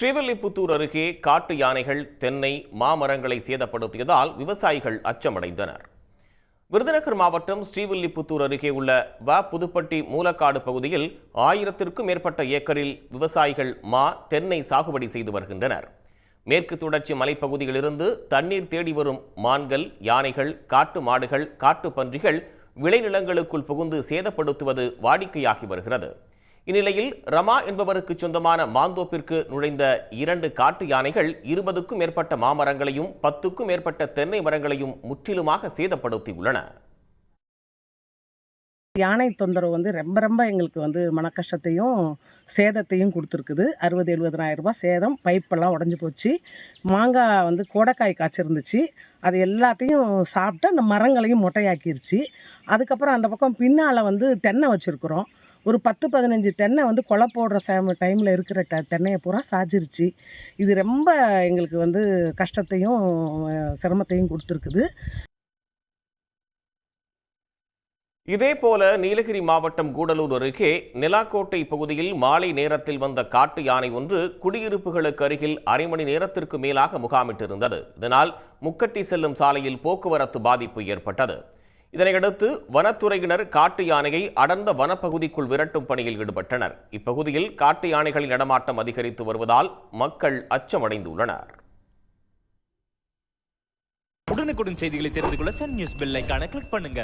ஸ்ரீவில்லிபுத்தூர் அருகே காட்டு யானைகள் தென்னை மாமரங்களை சேதப்படுத்தியதால் விவசாயிகள் அச்சமடைந்தனர். விருதுநகர் மாவட்டம் ஸ்ரீவில்லிபுத்தூர் அருகே உள்ள புதுப்பட்டி மூலக்காடு பகுதியில் 1000க்கும் மேற்பட்ட ஏக்கரில் விவசாயிகள் தென்னை சாகுபடி செய்து வருகின்றனர். மேற்கு தொடர்ச்சி மலைப்பகுதியிலிருந்து தண்ணீர் தேடி வரும் மான்கள், யானைகள், காட்டு மாடுகள், காட்டு பன்றிகள் விளைநிலங்களுக்குள் புகுந்து சேதப்படுத்துவது வாடிக்கையாகி வருகிறது. இந்நிலையில் ரமா என்பவருக்கு சொந்தமான மாந்தோப்பிற்கு நுழைந்த 2 காட்டு யானைகள் 20க்கும் மேற்பட்ட மாமரங்களையும் 10க்கும் மேற்பட்ட தென்னை மரங்களையும் முற்றிலுமாக சேதப்படுத்தியுள்ளன. யானை தொந்தரவு ரொம்ப எங்களுக்கு மன கஷ்டத்தையும் சேதத்தையும் கொடுத்துருக்குது. 60-70,000 ரூபாய் சேதம். பைப்பெல்லாம் உடஞ்சி போச்சு. மாங்காய் கோடைக்காய் காய்ச்சிருந்துச்சு. அது எல்லாத்தையும் சாப்பிட்டு அந்த மரங்களையும் மொட்டையாக்கிருச்சு. அதுக்கப்புறம் அந்த பக்கம் பின்னால் தென்னை வச்சுருக்குறோம். ஒரு 10-15 தென்னை கொலை போடுற டைமில் இருக்கிற தென்னையை பூரா சாய்ச்சிருச்சு. இது ரொம்ப எங்களுக்கு கஷ்டத்தையும் சிரமத்தையும் கொடுத்துருக்குது. இதேபோல நீலகிரி மாவட்டம் கூடலூர் அருகே நிலாக்கோட்டை பகுதியில் மாலை நேரத்தில் வந்த காட்டு யானை ஒன்று குடியிருப்புகளுக்கு அருகில் அரை மணி நேரத்திற்கு மேலாக முகாமிட்டிருந்தது. இதனால் முக்கட்டி செல்லும் சாலையில் போக்குவரத்து பாதிப்பு ஏற்பட்டது. இதனையடுத்து வனத்துறையினர் காட்டு யானையை அடர்ந்த வனப்பகுதிக்குள் விரட்டும் பணியில் ஈடுபட்டனர். இப்பகுதியில் காட்டு யானைகளின் நடமாட்டம் அதிகரித்து வருவதால் மக்கள் அச்சமடைந்துள்ளனர். உடனுக்குடன் செய்திகளை தெரிந்து கொள்ள சன் நியூஸ் பெல் ஐகானை கிளிக் பண்ணுங்க.